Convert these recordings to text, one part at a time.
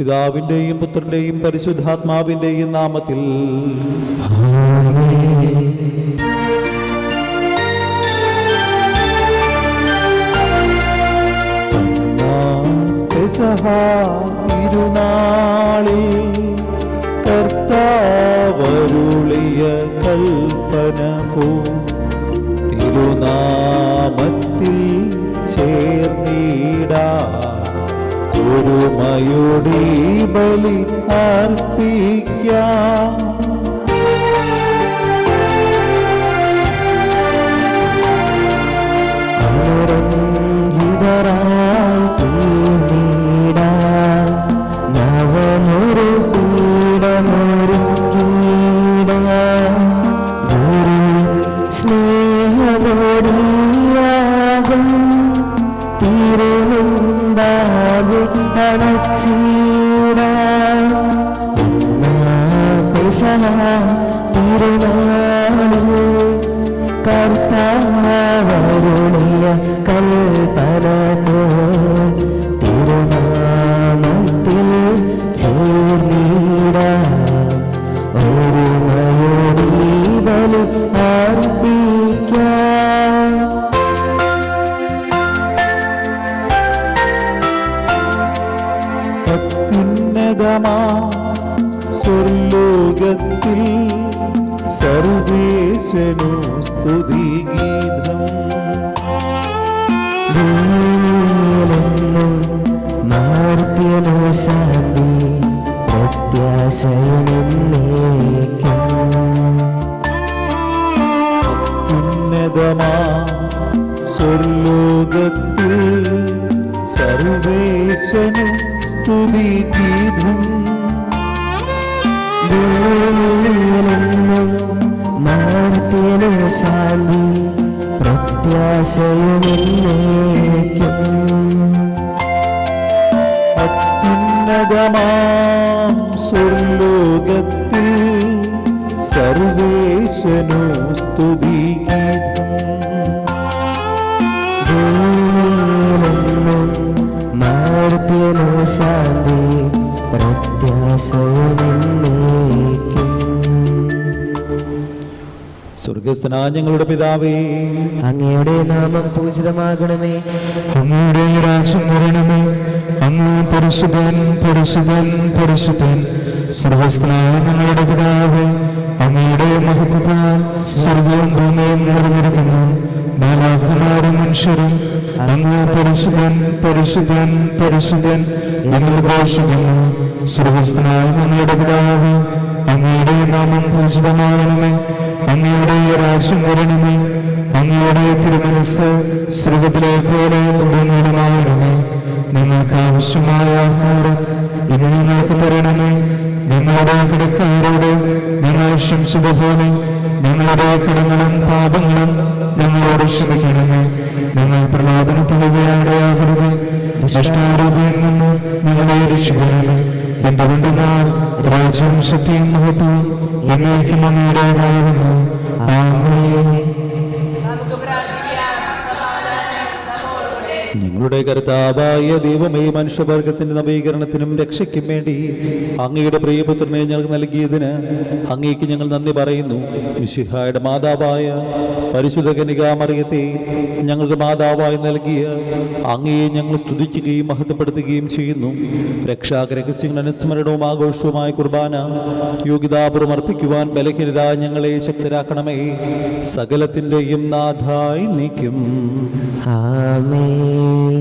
പിതാവിന്റെയും പുത്രന്റെയും പരിശുദ്ധാത്മാവിന്റെയും നാമത്തിൽ തിരുനാളിൽ കർത്താവരുളിയ കൽപ്പന പോ തിരുനാമത്തിൽ ചേർന്നിടാ ഒരുമയോടെ ബലി അർപ്പിക്കാം. കർത്താവരുളിയ കൽപ്പന പോൽ തിരുനാമത്തിൽ ചേർന്നിടാം ഒരുമയോടെ ബലി അർപ്പിക്കാം. അത്യുന്നതമാ സ്വർലോകത്തിൽ സർവേശ്വരനു സ്തുതിഗീതം. മാർത്യനോ ശാന്തി പ്രത്യാശയമെന്നേക്കും. അത്യുന്നതമാ സ്വർലോകത്തിൽ സർവേശ്വരനു സ്തുതിഗീതം. മാർത്യനോ ശാന്തി പ്രത്യാശയമെന്നേക്കും. അത്യുന്നതമാം സ്വർലോകത്തിൽ സർവേശ്വരനു സ്തുതിഗീതം. മാർത്യനോ ശാന്തി പ്രത്യാശയമെന്നേക്കും. സ്വർഗസ്ഥനായ ഞങ്ങളുടെ പിതാവേ, അങ്ങയുടെ നാമം പൂജിതമാകണമേ. അങ്ങയുടെ രാജ്യം വരണമേ. അങ്ങ് പരിശുദ്ധൻ പരിശുദ്ധൻ പരിശുദ്ധൻ. സർവസ്ഥനായ ഞങ്ങളുടെ പിതാവേ, അങ്ങയുടെ മഹത്വത്താൽ സ്വർഗവും ഭൂമിയും നിറഞ്ഞിരിക്കുന്നു. മാലാഖമാരും മനുഷ്യരും അങ്ങ് പരിശുദ്ധൻ പരിശുദ്ധൻ പരിശുദ്ധൻ എന്ന് ഘോഷിക്കുന്നു. സർവസ്ഥനായ ഞങ്ങളുടെ പിതാവേ, അങ്ങയുടെ നാമം പൂജിതമാകണമേ. അങ്ങയുടെ രാജ്യം വരണമേ. അങ്ങയുടെ തിരുമനസ്സ് സ്വർഗ്ഗത്തിലെ പോലെ ഭൂമിയിലുമാകണമേ. ഞങ്ങൾക്ക് ആവശ്യമായ ആഹാരം ഇന്ന് ഞങ്ങൾക്ക് തരണമേ. ഞങ്ങളുടെ കടക്കാരോട് ഞങ്ങൾ ക്ഷമിച്ചതുപോലെ ഞങ്ങളുടെ കടങ്ങളും പാപങ്ങളും ഞങ്ങളോട് ക്ഷമിക്കണമേ. ഞങ്ങൾ പ്രലോഭനത്തിൽ ഇടയാകരുത്, ദുഷ്ടാരൂപിയിൽ നിന്ന് ഞങ്ങളെ രക്ഷിക്കണമേ. എന്തുകൊണ്ടെന്നാൽ രാജ്യവും ശക്തിയും മഹത്വവും എന്നേക്കും അങ്ങയുടേതാകുന്നു. ആമേൻ. ഞങ്ങളുടെ കർത്താവായ ദൈവമേ, മനുഷ്യവർഗത്തിന്റെ നവീകരണത്തിനും രക്ഷയ്ക്കും വേണ്ടി അങ്ങയുടെ പ്രിയപുത്രനെ ഞങ്ങൾക്ക് നൽകിയതിന് അങ്ങേക്ക് ഞങ്ങൾ നന്ദി പറയുന്നു. മിശിഹായുടെ മാതാവായ പരിശുദ്ധ കന്യകാമറിയത്തെ ഞങ്ങൾക്ക് മാതാവായി നൽകിയ അങ്ങയെ ഞങ്ങൾ സ്തുതിക്കുകയും മഹത്വപ്പെടുത്തുകയും ചെയ്യുന്നു. രക്ഷാകരഹസ്യങ്ങൾ അനുസ്മരണവും ആഘോഷവുമായ കുർബാന യോഗ്യതാപൂർവം അർപ്പിക്കുവാൻ ബലഹീനരായ ഞങ്ങളെ ശക്തരാക്കണമേ. സകലത്തിൻ്റെയും നാഥായി നീക്കും. ആമേൻ.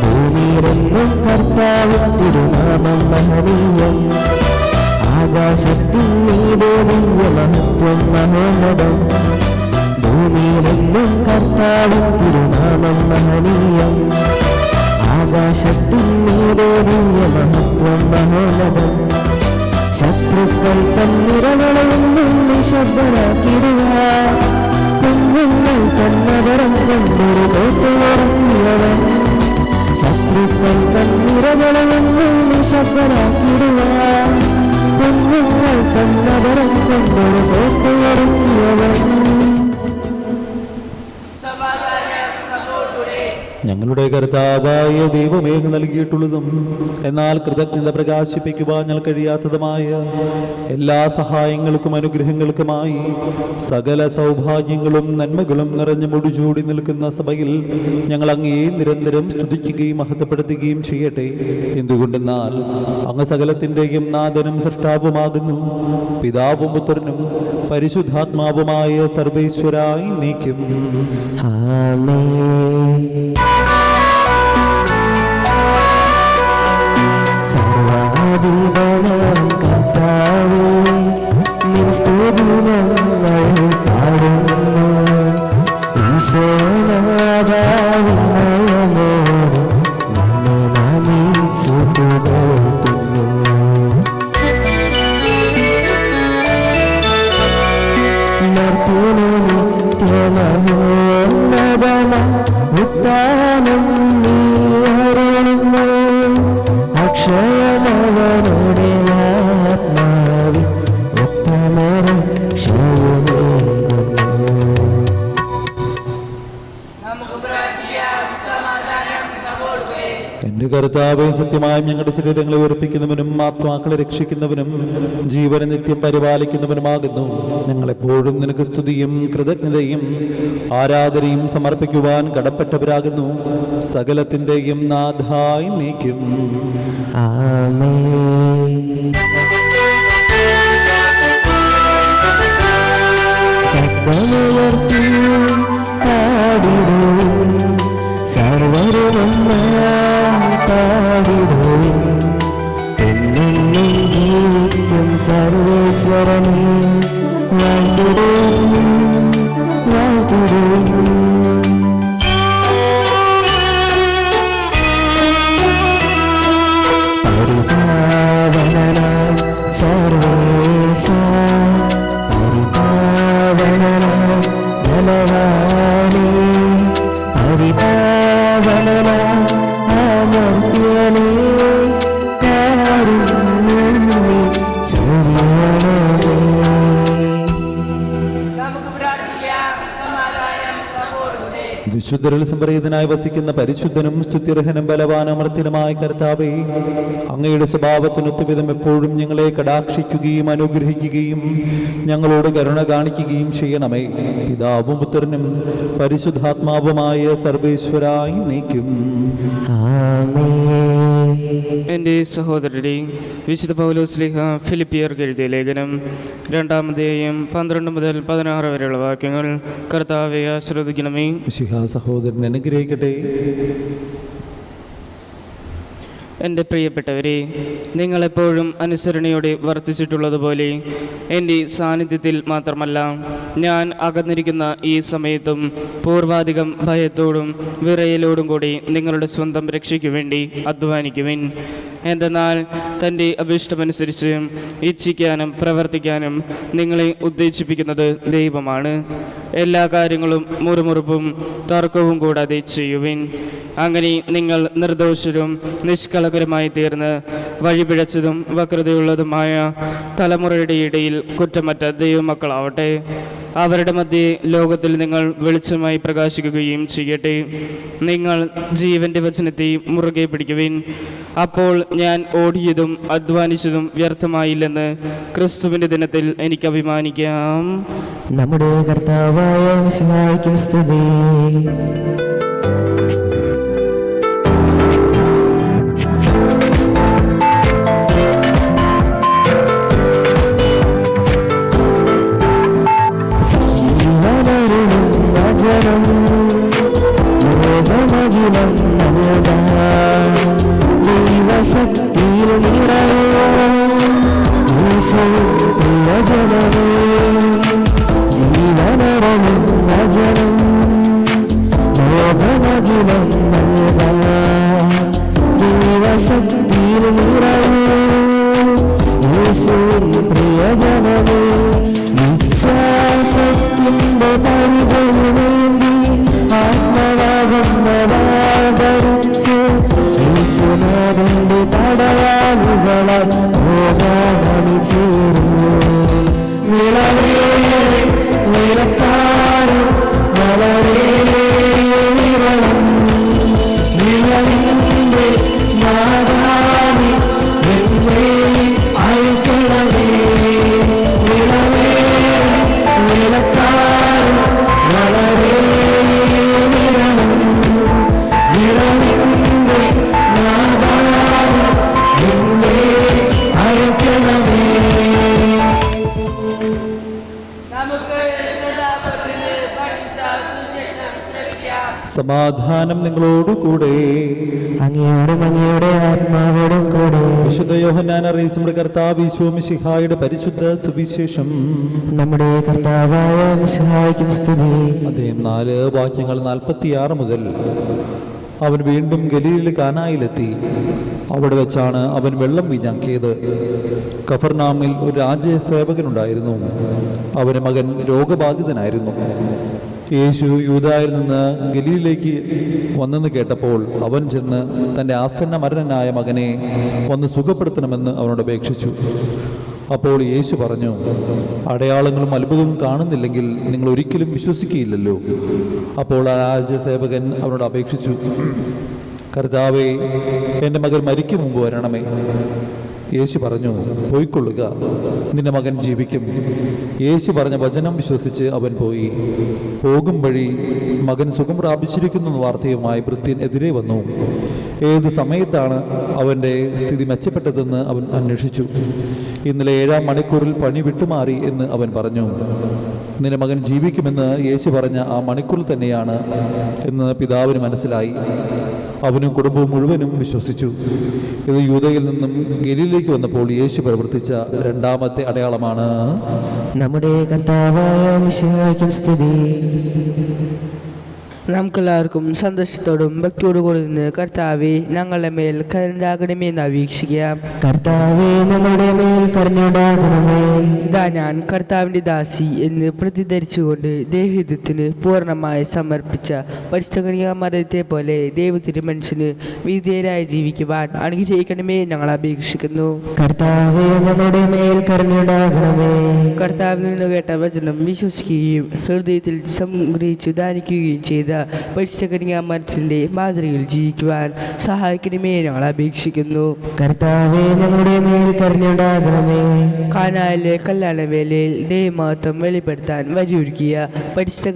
ഭൂമിയിലെങ്ങും കർത്താവ് തിരുനാമം മഹനീയം. ആകാശത്തിൽ നീതേ ദിവ്യ മഹത്വം മഹോന്നതം. ഭൂമിയിലെങ്ങും കർത്താവ് തിരുനാമം മഹനീയം. ആകാശത്തിൽ നീതേ ദിവ്യ മഹത്വം മഹോന്നതം. ശത്രുക്കൾ തന്നിരകളൊന്നും നിശബ്ദരാക്കിടുക. കുഞ്ഞുങ്ങൾ കണ്ണവരം കൊണ്ടൊരു കോട്ടയുറങ്ങിയവൻ ശത്രുക്കൾ കണ്ണിരകളെന്നും നിശബ്ദരാക്കിടുവാൻ കുഞ്ഞുങ്ങൾ കണ്ണവരം കൊണ്ടൊരു കോട്ടയുറങ്ങിയവൻ. ഞങ്ങളുടെ കർത്താവായ ദൈവമേ നൽകിയിട്ടുള്ളതും എന്നാൽ കൃതജ്ഞത പ്രകാശിപ്പിക്കുവാൻ ഞങ്ങൾ കഴിയാത്തതുമായ എല്ലാ സഹായങ്ങൾക്കും അനുഗ്രഹങ്ങൾക്കുമായി സകല സൗഭാഗ്യങ്ങളും നന്മകളും നിറഞ്ഞു മുടിചൂടി നിൽക്കുന്ന സഭയിൽ ഞങ്ങൾ അങ്ങേ നിരന്തരം സ്തുതിക്കുകയും മഹത്വപ്പെടുത്തുകയും ചെയ്യട്ടെ. എന്തുകൊണ്ടെന്നാൽ അങ്ങ് സകലത്തിൻ്റെയും നാഥനും സൃഷ്ടാവുമാകുന്നു. പിതാവും പുത്രനും പരിശുദ്ധാത്മാവുമായ സർവേശ്വരായി നീക്കും. സർവാധിപനാം കർത്താവേ, നിൻ സ്തുതി ഞങ്ങൾ പാടുന്നു. ഈശോനാഥാവിനയമോടെ നിന്നെ നമിച്ചു പുകഴ്ത്തുന്നു. മർത്യനു നിത്യമഹോന്നതമാ ഉത്താനം നീ അരുളുന്നു. അക്ഷയമവനുടെ ആത്മാവിൽ ഉത്തമരക്ഷയുമേകുന്നു. എന്റെ കർത്താവേ, സത്യമായും ഞങ്ങളുടെ ശരീരങ്ങളെ ഉറപ്പിക്കുന്നവനും ആത്മാക്കളെ രക്ഷിക്കുന്നവനും ജീവനെ നിത്യം പരിപാലിക്കുന്നവനുമാകുന്നു. ഞങ്ങളെപ്പോഴും നിനക്ക് സ്തുതിയും കൃതജ്ഞതയും ആരാധനയും സമർപ്പിക്കുവാൻ കടപ്പെട്ടവരാകുന്നു. സകലത്തിൻ്റെയും നാഥായി നീക്കും. ശബ്ദമുയർത്തി പാടിടുവിൻ, സർവരുമൊന്നായി പാടിടുവിൻ. എന്നെന്നും ജീവിക്കും സർവേശ്വരനെ വാഴ്ത്തിടുവിൻ, വാഴ്ത്തിടുവിൻ. പരിപാവനാം സർവേശ, പരിപാവനാം ബലവാനേ, പരിപാവനാം അമർത്യനേ, കാരുണ്യം നീ ചൊരിയണമേ. വിശുദ്ധരിൽ സംപ്രീതനായി വസിക്കുന്ന പരിശുദ്ധനും സ്തുത്യർഹനും ബലവാനമർത്യനുമായ കർത്താവേ, അങ്ങയുടെ സ്വഭാവത്തിനൊത്തുവിധം എപ്പോഴും ഞങ്ങളെ കടാക്ഷിക്കുകയും അനുഗ്രഹിക്കുകയും ഞങ്ങളോട് കരുണ കാണിക്കുകയും ചെയ്യണമേ. പിതാവും പുത്രനും പരിശുദ്ധാത്മാവുമായ സർവേശ്വരായി നീക്കും. എൻ്റെ സഹോദരരെ, വിശുദ്ധ പൗലോസ്ലീഹ ഫിലിപ്പിയർക്ക് എഴുതിയ ലേഖനം 2-ാം അധ്യായം 12 മുതൽ 16 വരെയുള്ള വാക്യങ്ങൾ കർത്താവെ ആശ്രദിക്കണമേ. സഹോദരൻ അനുഗ്രഹിക്കട്ടെ. എൻ്റെ പ്രിയപ്പെട്ടവരെ, നിങ്ങളെപ്പോഴും അനുസരണയോടെ വർത്തിച്ചിട്ടുള്ളതുപോലെ എൻ്റെ സാന്നിധ്യത്തിൽ മാത്രമല്ല, ഞാൻ അകന്നിരിക്കുന്ന ഈ സമയത്തും പൂർവാധികം ഭയത്തോടും വിറയലോടും കൂടി നിങ്ങളുടെ സ്വന്തം രക്ഷയ്ക്കു വേണ്ടി അധ്വാനിക്കുവിൻ. എന്തെന്നാൽ തൻ്റെ അഭിഷ്ടമനുസരിച്ച് ഇച്ഛിക്കാനും പ്രവർത്തിക്കാനും നിങ്ങളെ ഉദ്ദേശിപ്പിക്കുന്നത് ദൈവമാണ്. എല്ലാ കാര്യങ്ങളും മുറുമുറുപ്പും തർക്കവും കൂടാതെ ചെയ്യുവിൻ. അങ്ങനെ നിങ്ങൾ നിർദോഷരും നിഷ്കളങ്കരുമായി തീർന്ന് വഴിപിഴച്ചതും വക്രതയുള്ളതുമായ തലമുറയുടെ ഇടയിൽ കുറ്റമറ്റ ദൈവമക്കളാവട്ടെ. അവരുടെ മധ്യേ ലോകത്തിൽ നിങ്ങൾ വെളിച്ചമായി പ്രകാശിക്കുകയും ചെയ്യട്ടെ. നിങ്ങൾ ജീവന്റെ വചനത്തെ മുറുകെ പിടിക്കുവിൻ. അപ്പോൾ ഞാൻ ഓടിയതും അധ്വാനിച്ചതും വ്യർത്ഥമായില്ലെന്ന് ക്രിസ്തുവിന്റെ ദിനത്തിൽ എനിക്ക് അഭിമാനിക്കാം. നമ്മുടെ കർത്താവായ മിശിഹായ്ക്കും സ്തുതി. ദൈവശക്തിയിൽ നിറയെ ജീവനരനും വചനം ലോകമകിലം നൽകാം. ദൈവശക്തിയിൽ നിറയെ യേശു പ്രിയജനമേ, വിശ്വാസത്തിൻ്റെ നിന്റെ പരിചയമേന്തി ആത്മവാകുന്നതാദരിച്ച് യേശുനാഥന്റെ പടയാളികളാൽ പോകാനണി ചേരുന്നു. വിളവേറെ വിളക്കാരും വളരെ വിരളം വിളവിന്റെ നാദാനി എന്നെ അയക്കണമേ. വിളവേറെ വിളക്കാരും വളരെ വിരളം വിളവിന്റെ നാദാനി എന്നെ അയക്കണമേ. സമാധാനം നിങ്ങളോടുകൂടെ. അങ്ങയോടും അങ്ങയുടെ ആത്മാവോടും കൂടെ. വിശുദ്ധ യോഹന്നാൻ അറിയിച്ച നമ്മുടെ കർത്താവ് ഈശോ മിശിഹായുടെ പരിശുദ്ധ സുവിശേഷം. നമ്മുടെ കർത്താവായ മിശിഹായ്ക്കും സ്തുതി. അദ്ദേഹം 4 വാക്യങ്ങൾ 46 മുതൽ. അവൻ വീണ്ടും ഗലീലിൽ കാനായിലെത്തി. അവിടെ വെച്ചാണ് അവൻ വെള്ളം വീഞ്ഞാക്കിയത്. കഫർനാമിൽ ഒരു രാജ്യസേവകനുണ്ടായിരുന്നു. അവന്റെ മകൻ രോഗബാധിതനായിരുന്നു. യേശു യൂദായിൽ നിന്ന് ഗലീലിലേക്ക് വന്നെന്ന് കേട്ടപ്പോൾ അവൻ ചെന്ന് തൻ്റെ ആസന്ന മരണനായ മകനെ വന്ന് സുഖപ്പെടുത്തണമെന്ന് അവനോട് അപേക്ഷിച്ചു. അപ്പോൾ യേശു പറഞ്ഞു, അടയാളങ്ങളും അത്ഭുതവും കാണുന്നില്ലെങ്കിൽ നിങ്ങൾ ഒരിക്കലും വിശ്വസിക്കുകയില്ലല്ലോ. അപ്പോൾ ആ രാജ്യസേവകൻ അവനോട് അപേക്ഷിച്ചു, കർത്താവേ, എൻ്റെ മകൻ മരിക്കും മുമ്പ് വരണമേ. യേശു പറഞ്ഞു, പോയിക്കൊള്ളുക, നിന്റെ മകൻ ജീവിക്കും. യേശു പറഞ്ഞ വചനം വിശ്വസിച്ച് അവൻ പോയി. പോകും വഴി മകൻ സുഖം പ്രാപിച്ചിരിക്കുന്ന വാർത്തയുമായി ഭൃത്യൻ എതിരെ വന്നു. ഏത് സമയത്താണ് അവൻ്റെ സ്ഥിതി മെച്ചപ്പെട്ടതെന്ന് അവൻ അന്വേഷിച്ചു. ഇന്നലെ 7-ാം മണിക്കൂറിൽ പണി വിട്ടുമാറി എന്ന് അവൻ പറഞ്ഞു. നിന്റെ മകൻ ജീവിക്കുമെന്ന് യേശു പറഞ്ഞ ആ മണിക്കൂറിൽ തന്നെയാണ് എന്ന് പിതാവിന് മനസ്സിലായി. അവനും കുടുംബവും മുഴുവനും വിശ്വസിച്ചു. ഇത് യൂദയിൽ നിന്നും ഗലീലിലേക്ക് വന്നപ്പോൾ യേശു പ്രവർത്തിച്ച 2ാമത്തെ അടയാളമാണ്. നമ്മുടെ കർത്താവായ മിശിഹായ്ക്കും സ്തുതി. നമുക്കെല്ലാവർക്കും സന്തോഷത്തോടും ഭക്തിയോടുകൂടി നിന്ന് കർത്താവെ ഞങ്ങളുടെ മേൽ കരുണാകണമേന്ന് അപേക്ഷിക്കാം. കർത്താവേ, ഞങ്ങളുടെ മേൽ കരുണയുണ്ടാകണമേ. ഇതാ ഞാൻ കർത്താവിൻ്റെ ദാസി എന്ന് പ്രതിധരിച്ചുകൊണ്ട് ദൈവഹിതത്തിന് പൂർണ്ണമായി സമർപ്പിച്ച പരിശുദ്ധ പോലെ ദൈവത്തിന് മനുഷ്യന് വിധേയരായി ജീവിക്കുവാൻ അനുഗ്രഹിക്കണമേ ഞങ്ങൾ അപേക്ഷിക്കുന്നു. കർത്താവേ, ഞങ്ങളുടെ മേൽ കരുണയുണ്ടാകണമേ. കർത്താവിൽ നിന്ന് കേട്ട വചനം വിശ്വസിക്കുകയും ഹൃദയത്തിൽ സംഗ്രഹിച്ചു ദാനിക്കുകയും ചെയ്ത പരിശുദ്ധ മാതൃകയിൽ ജീവിക്കുവാൻ സഹായിക്കണമേ ഞങ്ങൾ അപേക്ഷിക്കുന്നു. കർത്താവേ, ഞങ്ങളുടെ മേൽ കരുണയുണ്ടാകണമേ. കാനായിലെ കല്യാണവേളയിൽ ദൈവമഹത്വം വെളിപ്പെടുത്താൻ വഴിയൊരുക്കിയ പരിശുദ്ധ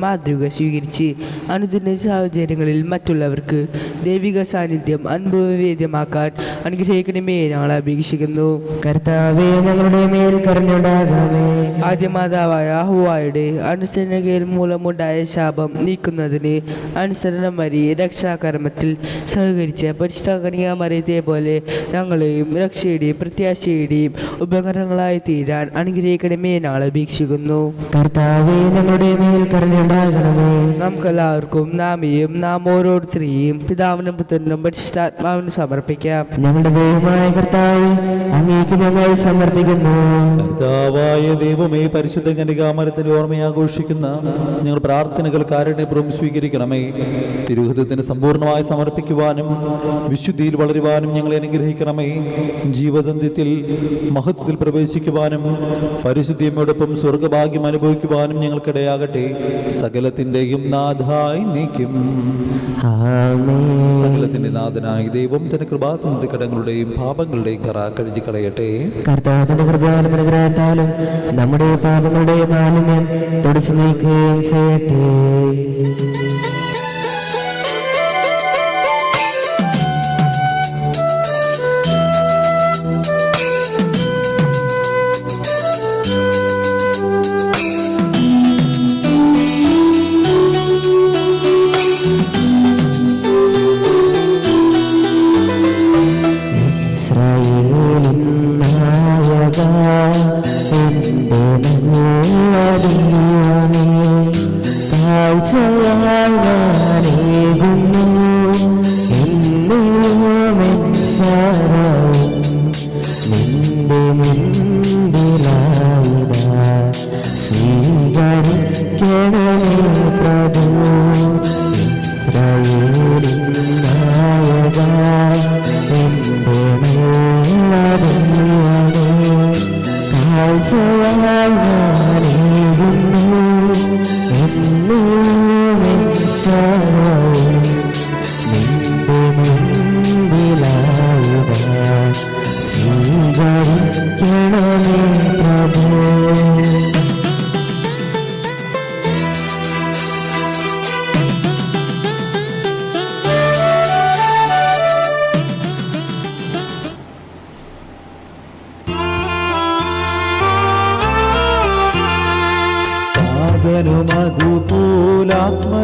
മാതൃക സ്വീകരിച്ച് അനുദിന സാഹചര്യങ്ങളിൽ മറ്റുള്ളവർക്ക് ദൈവിക സാന്നിധ്യം അനുഭവവേദ്യമാക്കാൻ അനുഗ്രഹിക്കണമേ ഞങ്ങൾ അപേക്ഷിക്കുന്നു. കർത്താവേ, ഞങ്ങളുടെ മേൽ കരുണയുണ്ടാകണമേ. ആദ്യ മാതാവായ ഹുവായുടെ അനുസരണകയിൽ മൂലമുണ്ടായ ശാപം നീക്കുന്നതിന് അനുസരണം വഴി രക്ഷാകർമ്മത്തിൽ സഹകരിച്ച പരിശുദ്ധ പോലെ ഞങ്ങളെയും രക്ഷയുടെയും പ്രത്യാശയുടെയും ഉപകരണങ്ങളായി തീരാൻ അനുഗ്രഹിക്കണമേ ഞങ്ങൾ അപേക്ഷിക്കുന്നു. കർത്താവേ, ഞങ്ങളുടെ മേൽ കരുണയുണ്ടാകണമേ. നമുക്കെല്ലാവർക്കും നാം ഓരോരുത്തരെയും പിതാവിനും പുത്രനും പരിശുദ്ധാത്മാവിനും സമർപ്പിക്കാം. ഞങ്ങളുടെ ദൈവമായ കർത്താവേ, അങ്ങേക്ക് ഞങ്ങൾ സമർപ്പിക്കുന്നു. കർത്താവായ ദൈവമേ, പരിശുദ്ധ കന്യകാമരത്തിന്റെ ഓർമ്മയാഘോഷിക്കുന്ന ഞങ്ങൾ പ്രാർത്ഥനകൾ കാരുണ്യപൂർവ്വം സ്വീകരിക്കണമേ. തിരുഹൃദയത്തിന് സമ്പൂർണ്ണമായി സമർപ്പിക്കുവാനും വിശുദ്ധിയിൽ വളരുവാനും ഞങ്ങളെ അനുഗ്രഹിക്കണമേ. ജീവദന്ത്യത്തിൽ മഹത്വത്തിൽ പ്രവേശിക്കുവാനും പരിശുദ്ധിയോടൊപ്പം സ്വർഗഭാഗ്യം അനുഭവിക്കുവാനും ഞങ്ങൾക്കിടയാകട്ടെ. സകലത്തിൻ്റെയും നാഥായി നീക്കും. സകലത്തിന്റെ നാഥനായ ദൈവം തന്റെ കൃപാസമുദ്ര കടങ്ങളുടെയും പാപങ്ങളുടെയും കറ കഴുകി കളയട്ടെ. കർത്താവിന്റെ കൃപയാലും അനുഗ്രഹത്താലും നമ്മുടെ പാപങ്ങളുടെ മാലിന്യം തുടച്ചു നീക്കുകയും ചെയ്യട്ടെ. ഇസ്രായേലിൻ നായക, എന്റെ ദൈവമേ, കാഴ്ചയായി ഞാനേകുന്നു എന്നോമെൻസാരവും നിന്റെ മുൻപിലായിതാ സ്വീകരി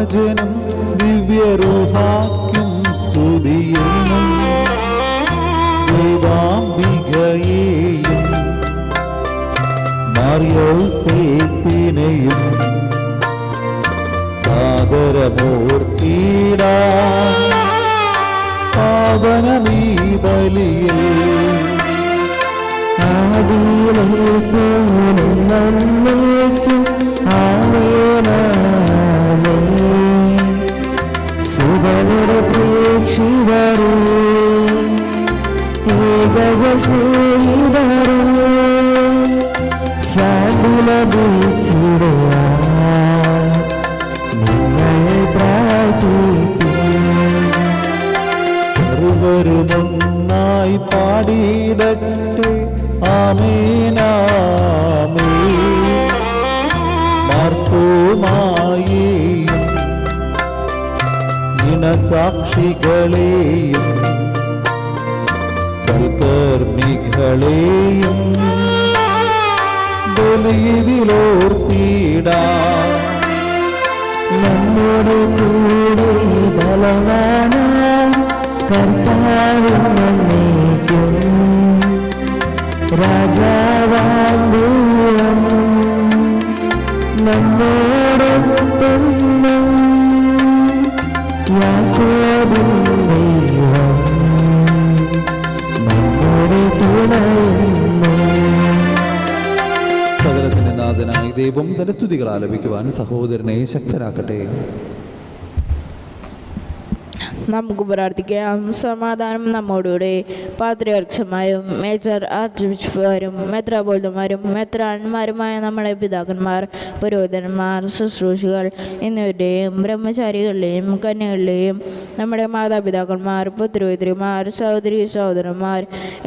വചനം ദിവ്യരൂഹാക്കും സ്തുതിയെന്നും ദൈവാംബികയെയും മറിയൗസേപ്പിനെയും സാദരമൂർത്തിയിടാ പാവനമീ ബലിയിൽ സുവരുടെ പ്രേക്ഷിതരേ ഏകജസ്നേഹിതരേ ശാന്തി ലഭിച്ചിടുവാൻ നിങ്ങൾ പ്രാർത്ഥിപ്പിൻ. സർവരുമൊന്നായി പാടിയിടട്ടെ ആമേനാമേ. മാർത്തോമായെയും ദിനസാക്ഷികളെയും സൽക്കർമ്മികളെയും ബലിയിലോർത്തിടാം. നമ്മുടെ കൂടെ ബലവാനാം കർത്താവിനേക്കും രാജാവാം ദൈവം നമ്മോടൊപ്പം യാക്കോബിൻ ദൈവം നമ്മുടെ തുണയുന്നു. സകലത്തിന്റെ നാഥനായ ദൈവം തന്റെ സ്തുതികൾ ആലപിക്കുവാൻ സഹോദരനെ ശക്തരാക്കട്ടെ. നമുക്ക് പ്രാർത്ഥിക്കാം. സമാധാനം നമ്മോടുകൂടെ. പാത്രിയർക്ഷമാരും മേജർ ആർച്ച് ബിഷപ്പുമാരും മെത്രാപോലിത്തമാരും മെത്രാന്മാരുമായ നമ്മുടെ പിതാക്കന്മാർ, പുരോഹിതന്മാർ, ശുശ്രൂഷികൾ എന്നിവരുടെയും ബ്രഹ്മചാരികളുടെയും കന്യകളുടെയും നമ്മുടെ മാതാപിതാക്കന്മാർ, പുത്രോഹിതന്മാർ, സഹോദരി സഹോദരന്മാർ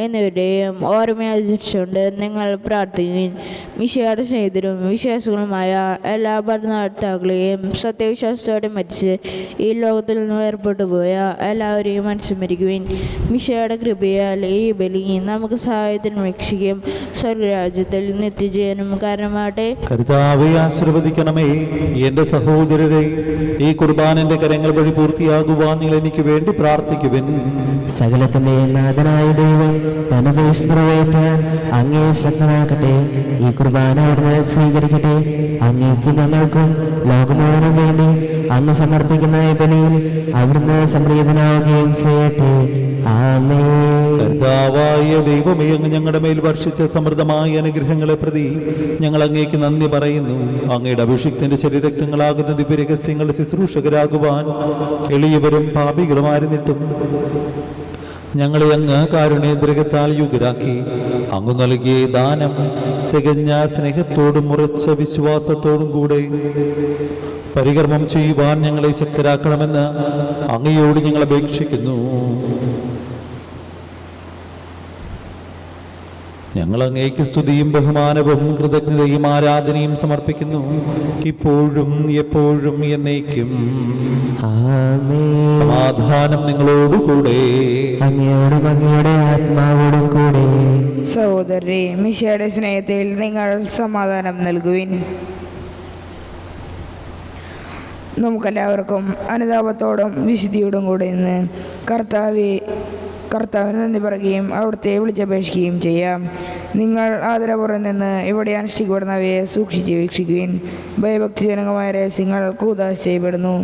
എന്നിവരുടെയും ഓർമ്മയാചരിച്ചുകൊണ്ട് നിങ്ങൾ പ്രാർത്ഥിക്കുകയും മിശിഹായുടെ സ്നേഹിതരും വിശ്വാസികളുമായ എല്ലാ ഭരണകർത്താക്കളെയും സത്യവിശ്വാസത്തോടെ മരിച്ച് ഈ ലോകത്തിൽ നിന്ന് വേർപെട്ടു പോയ എല്ലാവരെയും അനുസ്മരിക്കുവിൻ. മിശിഹായുടെ കൃപയാൽ ഈ ബലി നമുക്ക് സഹായത്തിന് രക്ഷിക്കും സ്വർഗരാജ്യത്തിൽ നിത്യജീവനും കാരണമാകട്ടെ. കർത്താവേ ആശീർവദിക്കണമേ. എന്റെ സഹോദരരെ, ഈ കുർബാനന്റെ കരങ്ങൾ വഴി പൂർത്തിയാകുവാൻ നിങ്ങൾ എനിക്ക് വേണ്ടി പ്രാർത്ഥിക്കുവിൻ. സകലത്തിന്റെ നാഥനായ ദൈവം തന്റെ നിറവേറ്റാൻ അങ്ങേ ശക്തനാക്കട്ടെ. ഈ കുർബാന അവിടുന്ന് സ്വീകരിക്കട്ടെ. അങ്ങേക്ക് ഞങ്ങൾക്കും ലോകമുഴുവനും വേണ്ടി അങ്ങ് സമർപ്പിക്കുന്ന ഈ ബലിയിൽ അവിടുന്ന് സംപ്രീതനാവുകയും ചെയ്യട്ടെ. ആമേൻ. കർത്താവായ ദൈവമേ, അങ്ങ് ഞങ്ങളുടെ മേൽ വർഷിച്ച സമൃദ്ധമായ അനുഗ്രഹങ്ങളെ പ്രതി ഞങ്ങൾ അങ്ങേക്ക് നന്ദി പറയുന്നു. അങ്ങയുടെ അഭിഷിക്തന്റെ ശരീരരക്തങ്ങളാകുന്ന ദിവ്യരഹസ്യങ്ങളുടെ ശുശ്രൂഷകരാകുവാൻ എളിയവരും പാപികളുമായിരുന്നിട്ടും ഞങ്ങളെ അങ്ങ് കാരുണ്യദ്രകത്താൽ യുഗരാക്കി. അങ്ങ് നൽകിയ ദാനം തികഞ്ഞ സ്നേഹത്തോടും ഉറച്ച വിശ്വാസത്തോടും കൂടെ പരികർമ്മം ചെയ്യുവാൻ ഞങ്ങളെ ശക്തരാക്കണമെന്ന് അങ്ങയോട് ഞങ്ങൾ അപേക്ഷിക്കുന്നു. ഞങ്ങൾ അങ്ങേക്ക് സ്തുതിയും ബഹുമാനവും കൃതജ്ഞതയും ആരാധനയും സമർപ്പിക്കുന്നു, ഇപ്പോഴും എപ്പോഴും എന്നേക്കും. ആമേൻ. സമാധാനം നിങ്ങളോടുകൂടെ. അങ്ങയോടും അങ്ങയുടെ ആത്മാവോടും കൂടെ. സഹോദരരെ, മിശിഹായുടെ സ്നേഹത്തിൽ നിങ്ങൾ സമാധാനം നൽകുവിൻ. നമുക്കെല്ലാവർക്കും അനുതാപത്തോടും വിശുദ്ധിയോടും കൂടെ ഇന്ന് കർത്താവിന് നന്ദി പറയുകയും അവിടുത്തെ വിളിച്ചപേക്ഷിക്കുകയും ചെയ്യാം. നിങ്ങൾ ആദരപൂർവ്വം നിന്ന് ഇവിടെ അനുഷ്ഠിക്കപ്പെടുന്നവയെ സൂക്ഷിച്ച് വീക്ഷിക്കുകയും ഭയഭക്തിജനകമായ രഹസ്യങ്ങൾ കൂദാശ ചെയ്യപ്പെടുന്നു.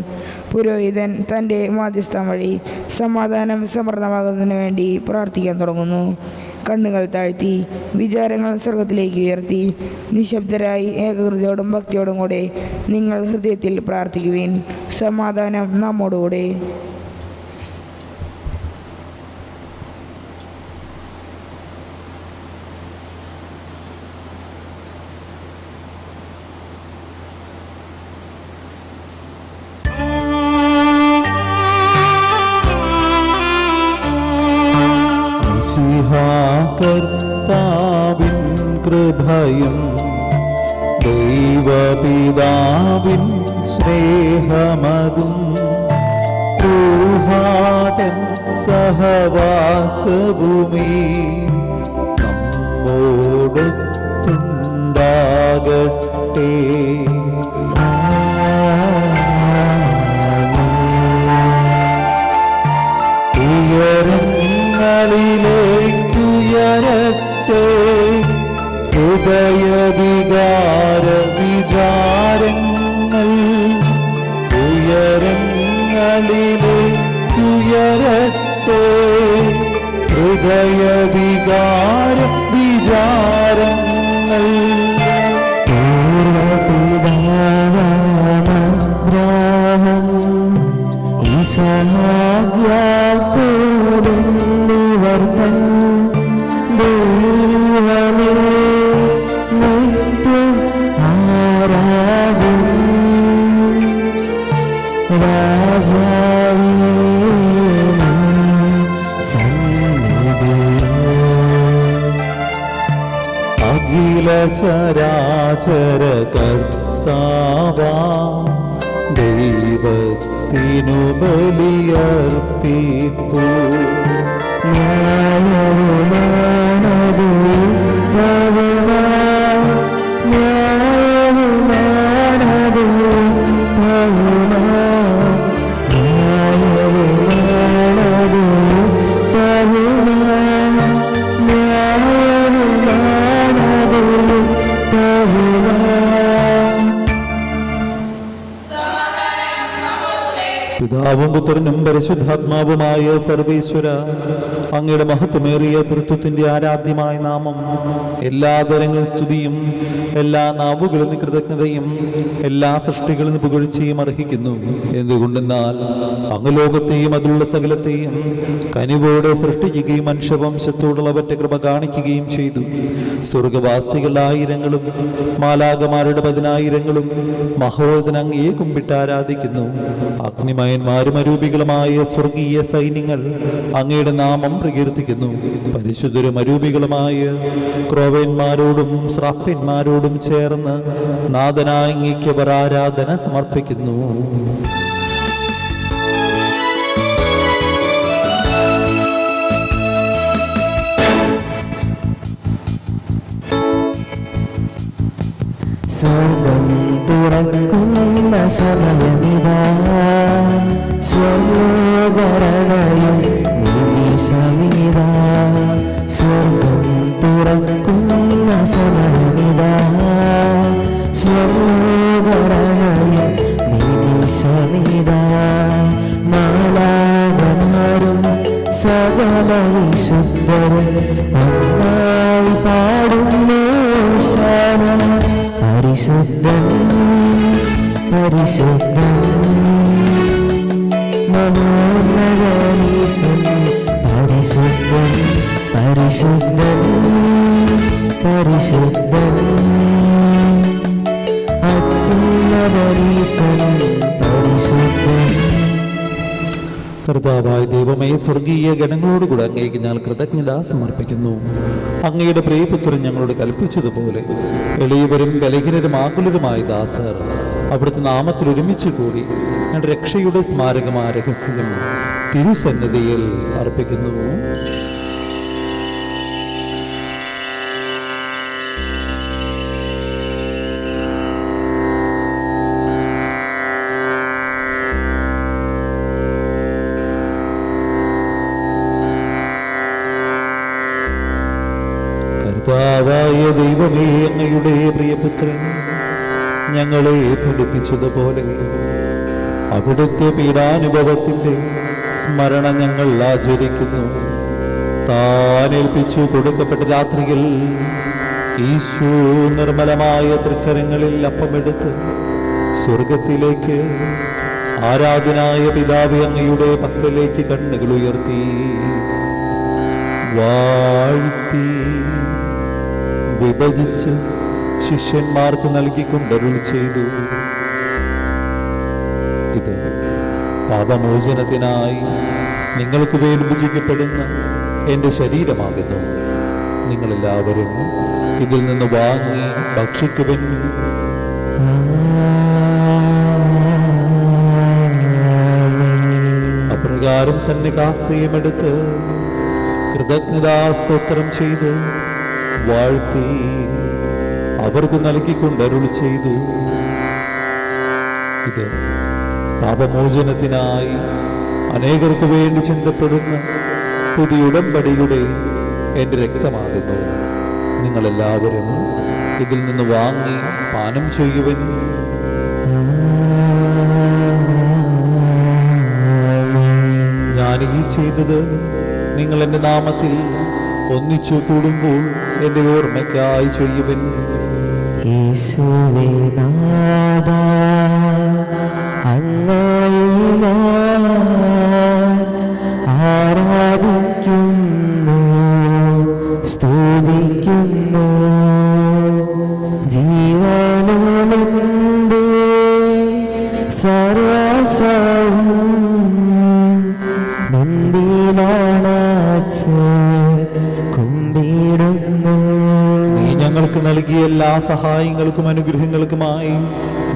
പുരോഹിതൻ തൻ്റെ മാധ്യസ്ഥം വഴി സമാധാനം സമൃദ്ധമാകുന്നതിന് വേണ്ടി പ്രാർത്ഥിക്കാൻ തുടങ്ങുന്നു. കണ്ണുകൾ താഴ്ത്തി വിചാരങ്ങൾ സ്വർഗത്തിലേക്ക് ഉയർത്തി നിശബ്ദരായി ഏകകൃതിയോടും ഭക്തിയോടും കൂടെ നിങ്ങൾ ഹൃദയത്തിൽ പ്രാർത്ഥിക്കുവിൻ. സമാധാനം നമ്മോടുകൂടെ. കർത്താവിൻ കൃപയും ദൈവപിതാവിൻ സ്നേഹമതും ൂഹാതൻ സഹവാസഭൂമി നമ്മോടൊത്തുണ്ടാകട്ടെ. ഉയരട്ടെ ഹൃദയവികാര വിചാരങ്ങൾ. പൂർവപിതാവാമബ്രാഹം യാക്കോബെന്നിവർതൻ ദൈവമേ നിത്യം ആരാധ്യൻ. രാജാവേ സന്നിധിയിൽ അഖില ചരാചര കർത്താവാ ദൈവത്തിനു ബലിയർപ്പിപ്പൂ. ന്യായവുമാണതു ന്യായവുമാണതു ന്യായവുമാണതു പിതാവും പുത്രനും പരിശുദ്ധാത്മാവുമായ സർവീശ്വര, അങ്ങയുടെ മഹത്വമേറിയ തൃത്വത്തിന്റെ ആരാധ്യമായ നാമം എല്ലാ തരങ്ങളും സ്തുതിയും എല്ലാ നാവുകളിൽ നിന്ന് കൃതജ്ഞതയും എല്ലാ സൃഷ്ടികളിൽ നിന്ന് പുകഴ്ചയും അർഹിക്കുന്നു. എന്തുകൊണ്ടെന്നാൽ അങ്ങ് ലോകത്തെയും അതിലുള്ള സകലത്തെയും കനിവോടെ സൃഷ്ടിക്കുകയും മനുഷ്യവംശത്തോടുള്ളവറ്റ കൃപ കാണിക്കുകയും ചെയ്തു. സ്വർഗവാസികൾ ആയിരങ്ങളും മാലാകമാരുടെ 10,000-ങ്ങളും മഹോദരൻ അങ്ങയെ കുമ്പിട്ട് ആരാധിക്കുന്നു. അഗ്നിമയന്മാരും അരൂപികളുമായ സ്വർഗീയ സൈന്യങ്ങൾ അങ്ങയുടെ നാമം പ്രകീർത്തിക്കുന്നു. പരിശുദ്ധരും അരൂപികളുമായ ക്രോവേന്മാരോടും ശ്രാപ്യന്മാരോടും ചേർന്ന് നാഥനായ അങ്ങയ്ക്ക് അവർ ആരാധന സമർപ്പിക്കുന്നു. സ്വർഗം തുറക്കുന്ന സമയമിതാ, സ്വലോകരണയും നിമിഷമിതാ. സ്വർഗം തുറക്കുന്ന സമയമിതാ, സ്വലോകരണയും നിമിഷമിതാ. മാലാഖമാരും സകല വിശുദ്ധരും ഒന്നായി പാടുന്നു ശാന. പരിശുദ്ധൻ പരിശുദ്ധൻ മഹോന്നതനീശൻ. പരിശുദ്ധൻ പരിശുദ്ധൻ പരിശുദ്ധൻ അത്യുന്നതനീശൻ. പരിശുദ്ധൻ. കർത്താവായ ദൈവമേ, സ്വർഗീയ ഗണങ്ങളോടുകൂടെ അങ്ങേക്ക് ഞാൻ കൃതജ്ഞത സമർപ്പിക്കുന്നു. അങ്ങയുടെ പ്രിയപുത്രൻ ഞങ്ങളോട് കൽപ്പിച്ചതുപോലെ എളിയവരും ബലഹീനരും ആകുലരുമായ ദാസർ അവിടുത്തെ നാമത്തിൽ ഒരുമിച്ച് കൂടി ഞങ്ങളുടെ രക്ഷയുടെ സ്മാരകമായ രഹസ്യം തിരുസന്നിധിയിൽ അർപ്പിക്കുന്നു. കർത്താവായ ദൈവമേ, അങ്ങയുടെ പ്രിയപുത്രൻ ഞങ്ങളെ പഠിപ്പിച്ചതുപോലെ അവിടുത്തെ പീഡാനുഭവത്തിന്റെ സ്മരണ ഞങ്ങൾ ആചരിക്കുന്നു. താനേൽപ്പിച്ചു കൊടുക്കപ്പെട്ട രാത്രിയിൽ ഈശോ നിർമ്മലമായ തൃക്കരങ്ങളിൽ അപ്പമെടുത്ത് സ്വർഗത്തിലേക്ക് ആരാധനായ പിതാവേ അങ്ങയുടെ പക്കലേക്ക് കണ്ണുകൾ ഉയർത്തി വാഴ്ത്തി വിഭജിച്ച് ശിഷ്യന്മാർക്ക് നൽകിക്കൊണ്ടരുൾ ചെയ്തു. ഇത് പാപമോചനത്തിനായി നിങ്ങൾക്ക് വേണ്ടി ഭുജിക്കപ്പെടുന്ന എൻ്റെ ശരീരമാകുന്നു. നിങ്ങളെല്ലാവരും ഇതിൽ നിന്ന് വാങ്ങി ഭക്ഷിക്കുവിൻ. അപ്രകാരം തന്നെ കാസയുമെടുത്ത് കൃതജ്ഞതാസ്തോത്രം ചെയ്ത് വാഴ്ത്തി അവർക്ക് നൽകിക്കൊണ്ടരുൾ ചെയ്തു. ഇത് പാപമോചനത്തിനായി അനേകർക്ക് വേണ്ടി ചിന്തപ്പെടുന്ന പുതിയ ഉടമ്പടിയുടെ എൻ്റെ രക്തമാകുന്നു. നിങ്ങളെല്ലാവരും ഇതിൽ നിന്ന് വാങ്ങി പാനം ചെയ്യുവൻ. ചെയ്തത്. നിങ്ങൾ എൻ്റെ നാമത്തിൽ ഒന്നിച്ചു കൂടുമ്പോൾ എൻ്റെ ഓർമ്മയ്ക്കായി ചെയ്യുവൻ. യേശുവേ നാഥാ, അങ്ങയെ ഞാൻ ആരാധിക്കുന്നു, സ്തുതിക്കുന്നു. ജീവനുമെന്റെ സർവസ്വവും മുൻപിലാണച്ച് കുമ്പിടുന്നു. നീ ഞങ്ങൾക്ക് നൽകിയ എല്ലാ സഹായങ്ങൾക്കും അനുഗ്രഹങ്ങൾക്കുമായി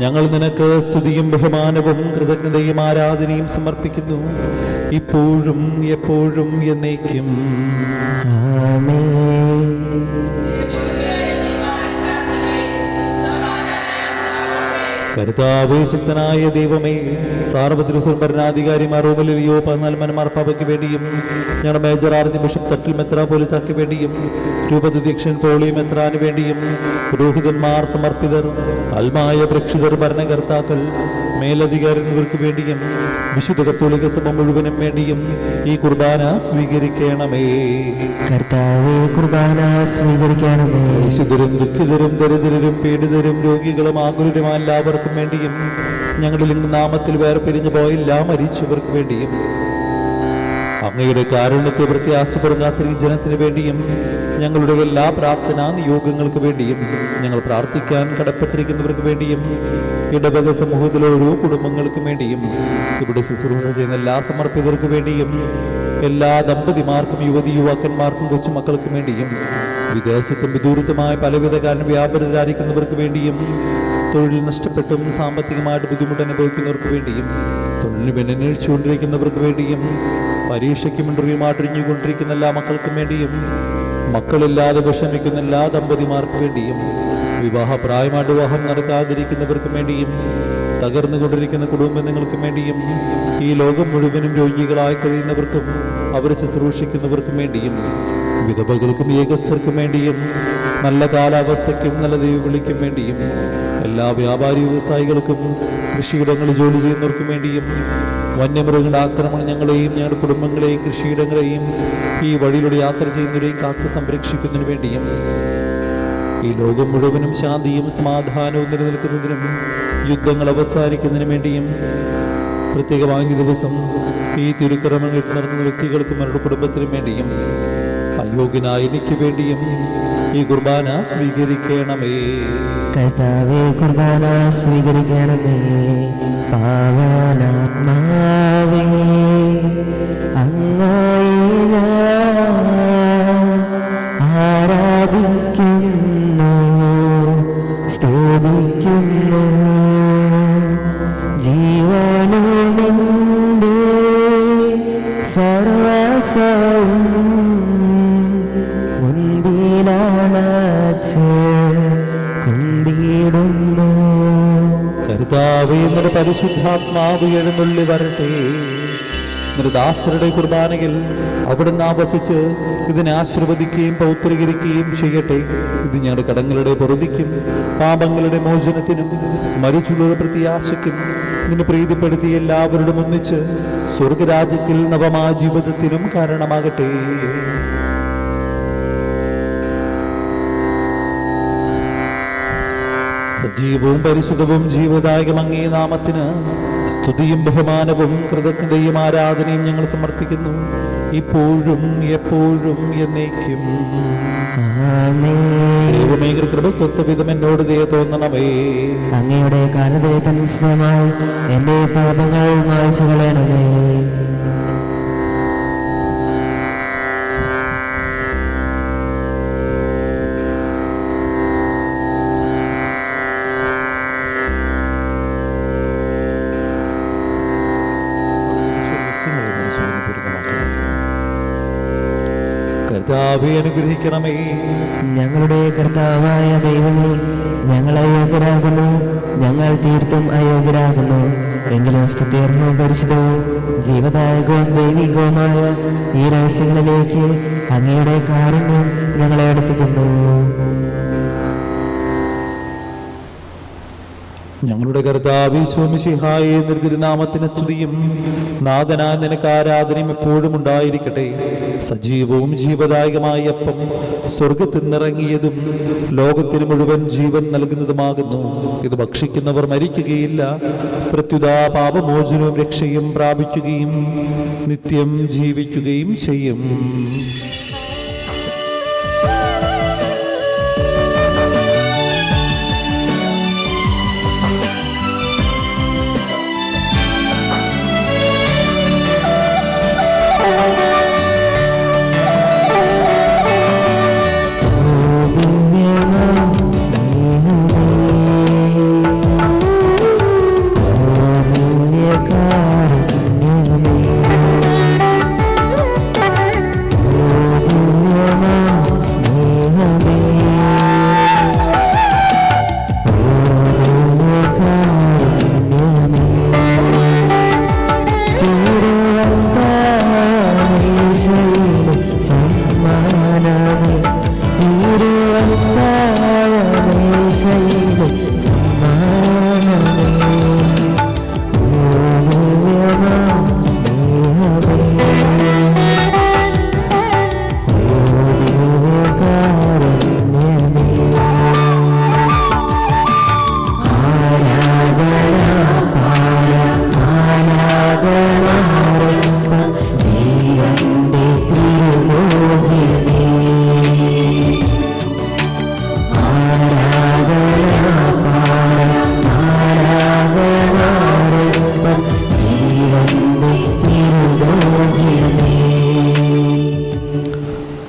ഞങ്ങൾ നിനക്ക് സ്തുതിയും ബഹുമാനവും കൃതജ്ഞതയും ആരാധനയും സമർപ്പിക്കുന്നു, ഇപ്പോഴും എപ്പോഴും എന്നേക്കും. ആമേൻ. കർത്താവേ, ശക്തനായ ദൈവമേ, സാർവത്രിക ഭരണാധികാരിമാർ റോമലിയോ 14 മാർപ്പാപ്പയ്ക്ക് വേണ്ടിയും ഞങ്ങളുടെ മേജർ ആർച്ച് ബിഷപ്പ് തട്ടിൽ മെത്രാപോലിത്താക്ക് വേണ്ടിയും രൂപതധ്യക്ഷൻ പോളി മെത്രാന് വേണ്ടിയും പുരോഹിതന്മാർ, സമർപ്പിതർ, അൽമായ പ്രേക്ഷിതർ, ഭരണകർത്താക്കൾ, മേലധികാരി എന്നിവർക്ക് വേണ്ടിയും വിശുദ്ധ കത്തോലിക്ക സഭ മുഴുവനും വേണ്ടിയും ഈ കുർബാന സ്വീകരിക്കണമേ. കർത്താവേ, കുർബാന സ്വീകരിക്കണമേ. വിശുദ്ധരും ദുഃഖിതരും ദരിദ്രരും പീഡിതരും രോഗികളും ആകുലരുമായ എല്ലാവർക്കും വേണ്ടിയും ഞങ്ങളിൽ നാമത്തിൽ വേർപിരിഞ്ഞു പോയ എല്ലാ മരിച്ചവർക്ക് വേണ്ടിയും അങ്ങയുടെ കാരുണ്യത്തെ പ്രത്യാശപ്പെടുന്ന അത്രയും ജനത്തിന് വേണ്ടിയും ഞങ്ങളുടെ എല്ലാ പ്രാർത്ഥനാ നിയോഗങ്ങൾക്ക് വേണ്ടിയും ഞങ്ങൾ പ്രാർത്ഥിക്കാൻ കടപ്പെട്ടിരിക്കുന്നവർക്ക് വേണ്ടിയും ഇടവക സമൂഹത്തിലെ ഓരോ കുടുംബങ്ങൾക്കും വേണ്ടിയും ഇവിടെ ശുശ്രൂഷ ചെയ്യുന്ന എല്ലാ സമർപ്പിതർക്ക് വേണ്ടിയും എല്ലാ ദമ്പതിമാർക്കും യുവതി യുവാക്കന്മാർക്കും കൊച്ചുമക്കൾക്കും വേണ്ടിയും വിദേശത്തും വിദൂരത്തുമായ പലവിധ കാരണം വ്യാപരിതരായിരിക്കുന്നവർക്ക് വേണ്ടിയും തൊഴിൽ നഷ്ടപ്പെട്ടും സാമ്പത്തികമായിട്ട് ബുദ്ധിമുട്ട് അനുഭവിക്കുന്നവർക്ക് വേണ്ടിയും തൊഴിലിന് വേണ്ടി അന്വേഷിച്ചുകൊണ്ടിരിക്കുന്നവർക്ക് വേണ്ടിയും പരീക്ഷയ്ക്കും ഇൻ്റർവ്യൂമായിട്ടിരിഞ്ഞുകൊണ്ടിരിക്കുന്ന എല്ലാ മക്കൾക്കും വേണ്ടിയും മക്കളില്ലാതെ വിഷമിക്കുന്ന എല്ലാ ദമ്പതിമാർക്കും വേണ്ടിയും വിവാഹപ്രായമായിട്ട് വിവാഹം നടക്കാതിരിക്കുന്നവർക്കും വേണ്ടിയും തകർന്നുകൊണ്ടിരിക്കുന്ന കുടുംബങ്ങൾക്കും വേണ്ടിയും ഈ ലോകം മുഴുവനും രോഗികളായി കഴിയുന്നവർക്കും അവരെ ശുശ്രൂഷിക്കുന്നവർക്കും വേണ്ടിയും വിധവകൾക്കും ഏകസ്ഥർക്കും വേണ്ടിയും നല്ല കാലാവസ്ഥയ്ക്കും നല്ല ദൈവവിളിക്കും വേണ്ടിയും എല്ലാ വ്യാപാരി വ്യവസായികൾക്കും കൃഷിയിടങ്ങളിൽ ജോലി ചെയ്യുന്നവർക്കും വേണ്ടിയും വന്യമൃഗങ്ങളുടെ ആക്രമണം ഞങ്ങളെയും ഞങ്ങളുടെ കുടുംബങ്ങളെയും കൃഷിയിടങ്ങളെയും ഈ വഴിയിലൂടെ യാത്ര ചെയ്യുന്നവരെയും കാത്തു സംരക്ഷിക്കുന്നതിന് വേണ്ടിയും ഈ ലോകം മുഴുവനും ശാന്തിയും സമാധാനവും നിലനിൽക്കുന്നതിനും യുദ്ധങ്ങൾ അവസാനിക്കുന്നതിന് വേണ്ടിയും പ്രത്യേകമായ ദിവസം ഈ തിരുക്കർമ്മങ്ങൾ നടത്തുന്ന വ്യക്തികൾക്കും അവരുടെ കുടുംബത്തിനും വേണ്ടിയും അയോഗ്യനായ എനിക്ക് വേണ്ടിയും ഈ കുർബാന സ്വീകരിക്കണമേ. കർത്താവേ, കുർബാന സ്വീകരിക്കണമേ. പാവനാത്മാവേ, അങ്ങയെ ഞാൻ ആരാധിക്കുന്നു, സ്തുതിക്കുന്നു. ജീവനുമെന്റെ സർവസ്വവും മുൻപിലാണച്ച് കുമ്പിടുന്നു. കർത്താവേ, നിന്റെ പരിശുദ്ധാത്മാവ് എഴുന്നള്ളി വരട്ടെ. നിന്റെ ദാസരുടെ കുർബാനയിൽ അവിടുന്ന് ആവസിച്ച് ഇതിനെ ആശീർവദിക്കുകയും പൗത്രീകരിക്കുകയും ചെയ്യട്ടെ. ഇത് ഞങ്ങളുടെ കടങ്ങളുടെ പൊറുതിക്കും പാപങ്ങളുടെ മോചനത്തിനും മരിച്ചുള്ള പ്രത്യാശയ്ക്കും നിന്നെ പ്രീതിപ്പെടുത്തി എല്ലാവരോടും ഒന്നിച്ച് സ്വർഗരാജ്യത്തിൽ നവമായ ജീവിതത്തിനും കാരണമാകട്ടെ. സജീവവും പരിശുദ്ധവും ജീവദായകം അങ്ങേ നാമത്തിന് സ്തുതിയും ബഹുമാനവും കൃതജ്ഞതയും ആരാധനയും ഞങ്ങൾ സമർപ്പിക്കുന്നു, ഇപ്പോഴും എപ്പോഴും എന്നേക്കും. ദൈവമേ, കൃപയ്ക്കൊത്ത വിധം എന്നോട് ദയ തോന്നണമേ. അങ്ങയുടെ കാലദൈവത്തനുസൃതമായി എന്റെ പാപങ്ങൾ മായ്ച്ചു കളയണമേ. കർത്താവേ, അനുഗ്രഹിക്കണമേ. ഞങ്ങളുടെ കർത്താവായ ദൈവമേ, ഞങ്ങൾ അയോഗ്യരാകുന്നു, ഞങ്ങൾ തീർത്തും അയോഗ്യരാകുന്നു. എങ്കിലും സ്തുത്യർഹവും പരിശുദ്ധവും ജീവദായകവും ദൈവികവുമായ ഈ രഹസ്യങ്ങളിലേക്ക് അങ്ങയുടെ കാരുണ്യം ഞങ്ങളെ അടുപ്പിക്കുന്നു. ഞങ്ങളുടെ കർത്താവേ മിശിഹായേ, തിരുനാമത്തിന് സ്തുതിയും നാഥനായ നിനക്ക് ആരാധനയും എപ്പോഴും ഉണ്ടായിരിക്കട്ടെ. സജീവവും ജീവദായകമായ അപ്പം സ്വർഗത്തിൽ നിന്നിറങ്ങിയതും ലോകത്തിന് മുഴുവൻ ജീവൻ നൽകുന്നതുമാകുന്നു. ഇത് ഭക്ഷിക്കുന്നവർ മരിക്കുകയില്ല, പ്രത്യുത പാപമോചനവും രക്ഷയും പ്രാപിക്കുകയും നിത്യം ജീവിക്കുകയും ചെയ്യും.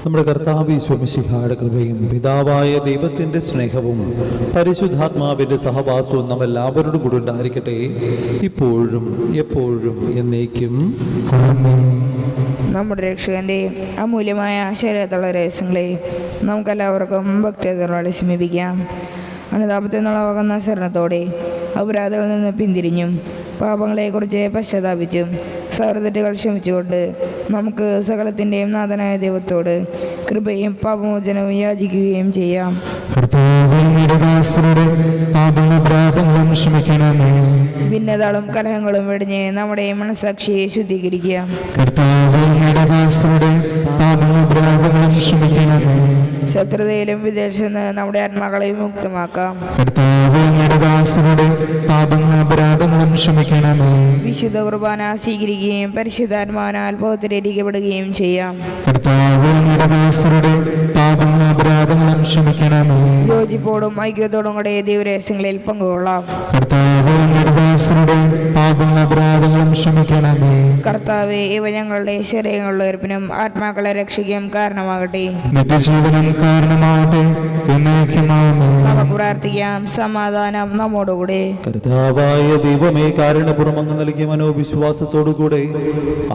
നമ്മുടെ കർത്താവ് മിശിഹായുടെ കൃപയും പിതാവായ ദൈവത്തിൻ്റെ സ്നേഹവും പരിശുദ്ധാത്മാവിൻ്റെ സഹവാസവും നമ്മെല്ലാവരോടും കൂടി ഉണ്ടായിരിക്കട്ടെ, ഇപ്പോഴും എപ്പോഴും എന്നേക്കും. നമ്മുടെ രക്ഷകന്റെ അമൂല്യമായ ശരീരത്തുള്ള രഹസ്യങ്ങളെ നമുക്കെല്ലാവർക്കും ഭക്തിയോടെ സമീപിക്കാം. അനുതാപത്തിൽ നിന്നുളവാകുന്ന ശരണത്തോടെ അപരാധങ്ങളിൽ നിന്ന് പിന്തിരിഞ്ഞും പാപങ്ങളെക്കുറിച്ച് പശ്ചാത്താപിച്ചും സകലതെറ്റുകൾ ക്ഷമിച്ചുകൊണ്ട് നമുക്ക് സകലത്തിൻ്റെയും നാഥനായ ദൈവത്തോട് കൃപയും പാപമോചനവും യാചിക്കുകയും ചെയ്യാം. ഭിന്നതകളും കലഹങ്ങളും വെടിഞ്ഞ് നമ്മുടെ മനസാക്ഷിയെ ശുദ്ധീകരിക്കുക. ശത്രുതയിലും വിദേശത്ത് നിന്ന് നമ്മുടെ ആത്മാക്കളെ മുക്തമാക്കാം. വിശുദ്ധ കുർബാന സ്വീകരിക്കുകയും പരിശുദ്ധാത്മാവിനാൽ പൗത്രീകരിക്കപ്പെടുകയും ചെയ്യാം. യോജിപ്പോടും ഐക്യത്തോടും കൂടെ ദൈവരഹസ്യങ്ങളിൽ പങ്കുകൊള്ളാം. കർത്താവേ, ഇവ ഞങ്ങളുടെ ശരീരങ്ങളുടെ ഉയർപ്പിനും ആത്മാക്കളെ രക്ഷിക്കും കാരണമാകട്ടെ. നമുക്ക് പ്രാർത്ഥിക്കാം. സമാധാനം നമ്മോടുകൂടെ. കർത്താവായ ദൈവമേ, കാരുണ്യപൂർവ്വം അങ്ങ് നൽകിയ മനോവിശ്വാസത്തോടുകൂടെ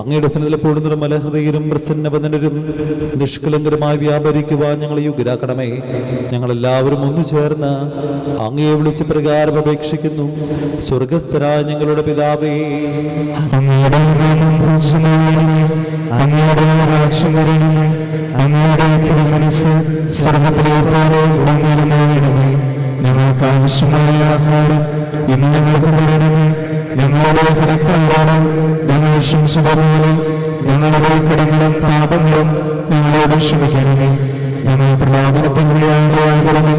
അങ്ങയുടെ സന്നിധിയിലെപ്പോഴും നിർമ്മല ഹൃദയരും പ്രസന്നവദനരും നിഷ്കളങ്കരുമായി വ്യാപരിക്കുവാൻ ഞങ്ങളെ യോഗ്യരാക്കണമേ. ഞങ്ങളെല്ലാവരും ഒന്നു ചേർന്ന് അങ്ങയെ വിളിച്ച് പ്രകാരം അപേക്ഷിക്കുന്നു. സ്വർഗസ്ഥരായ ഞങ്ങളുടെ പിതാവേ, അങ്ങയുടെ നാമം പൂജിതമാകണമേ. അങ്ങയുടെ രാജ്യം വരണമേ. അങ്ങയുടെ തിരുമനസ്സ് സ്വർഗ്ഗത്തിലെ പോലെ ഭൂമിയിലുമാകണമേ. ഞങ്ങൾക്ക് ആവശ്യമായ ആഹാരം ഇന്ന് ഞങ്ങൾക്ക് തരണമേ. ഞങ്ങളുടെ കടക്കാരോട് ഞങ്ങൾ ക്ഷമിച്ചതുപോലെ ഞങ്ങളുടെ കടങ്ങളും പാപങ്ങളും ഞങ്ങളോട് ക്ഷമിക്കണമേ. ഞങ്ങൾ പ്രലോഭനത്തിൽ വീഴാതെയാകണമേ.